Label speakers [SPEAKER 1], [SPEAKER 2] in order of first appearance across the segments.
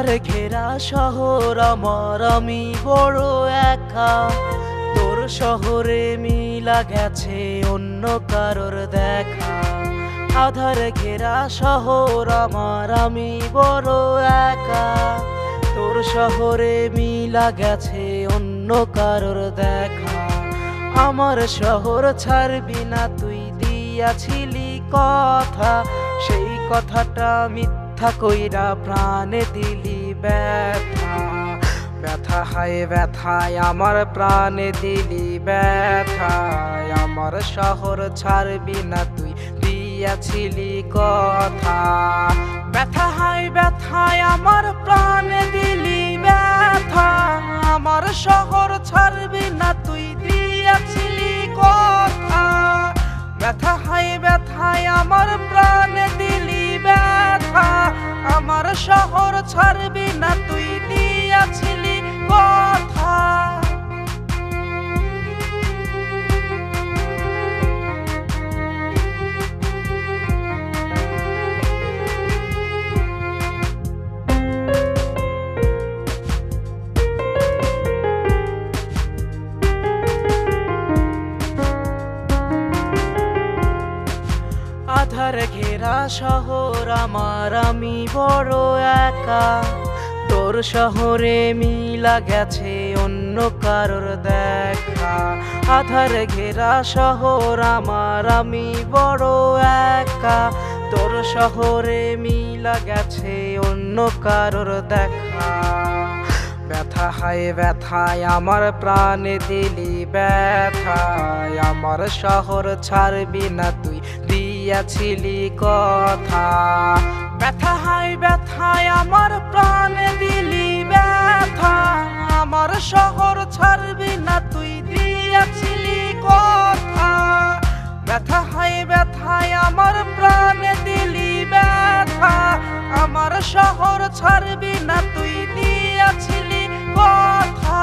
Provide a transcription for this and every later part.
[SPEAKER 1] আধারে ঘেরা শহর আমার, আমি বড় একা। তোর শহরে মিলা গেছে অন্য কারোর দেখা। আধারে ঘেরা শহর আমার, আমি বড় একা। তোর শহরে মিলা গেছে অন্য কারোর দেখা। আমার শহর ছাড়বি না তুই, দিয়াছিলি কথা, সেই কথাটা মিথ্যা কইরা প্রাণে দিলি ব্যথা। ব্যথা হায় ব্যথায় আমার প্রাণে দিলি ব্যথা। আমার শহর ছাড়বি না তুই, দিয়াছিলি কথা। ব্যথা হায় ব্যথায় আমার প্রাণে দিলি ব্যথা। আমার শহর ছাড়বি না তুই, দিয়াছিলি কথা। ব্যথা হায় ব্যথায় আমার প্রাণে দিলি ব্যথা। আমার শহর ছাড়বি না তুই, দিয়াছিলি কথা। আধার ঘেরা শহর আমার, আমি বড় একা। তোর শহরে মিলা গেছে অন্য কারোর দেখা। আধার ঘেরা শহর আমার, আমি বড় একা। তোর শহরে মিলা গেছে অন্য কারোর দেখা। ব্যথা হায় ব্যথায় আমার প্রাণে দিলি ব্যথা। আমার শহর ছাড়বি না তুই, দিয়াছিলি কথা। ব্যথা হায় ব্যথায় আমার প্রাণে দিলি ব্যথা। আমার শহর ছাড়বি না তুই, দিয়াছিলি কথা। ব্যথা হায় ব্যথায় আমার প্রাণে দিলি ব্যথা। আমার শহর ছাড়বি না তুই, দিয়াছিলি কথা।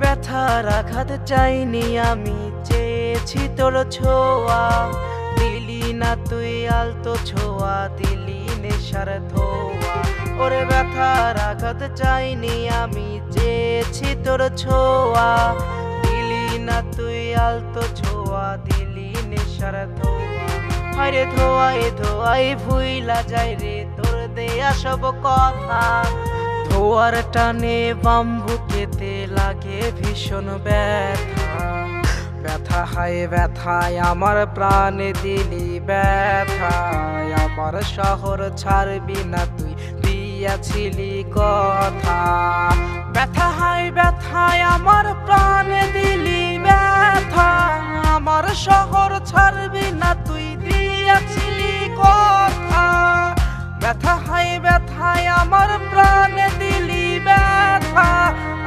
[SPEAKER 1] ব্যথার আঘাত চাইনি আমি, চেয়েছি তোর ছোঁয়া। দিলি না তুই আলতো ছোঁয়া, দিলি নেশার ধোয়া। ওরে ব্যথার আঘাত চাইনি আমি, চেয়েছি তোর ছোঁয়া। দিলি না তুই আলতো ছোঁয়া, দিলি নেশার ধোয়া। আরে ধোয়াই ধোয়াই ভুইলা যাই রে তোর দেয়া সব কথা। ধোয়ার টানে বাম্বুকেতে লাগে ভীষণ ব্যথা। ব্যথা হায় ব্যথায় আমার প্রাণে দিলি ব্যথা। আমার শহর ছাড়বি না তুই, দিয়াছিলি কথা। ব্যথা হায় ব্যথায় আমার প্রাণে দিলি ব্যথা। আমার শহর ছাড়বি না তুই, দিয়াছিলি কথা। ব্যথা হায় ব্যথায় আমার প্রাণে দিলি ব্যথা।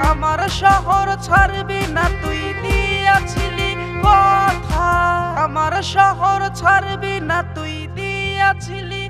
[SPEAKER 1] আমার শহর ছাড়বি না তুই, দিয়াছিলি কথা। আমার শহর ছাড়বি না তুই, দিয়াছিলি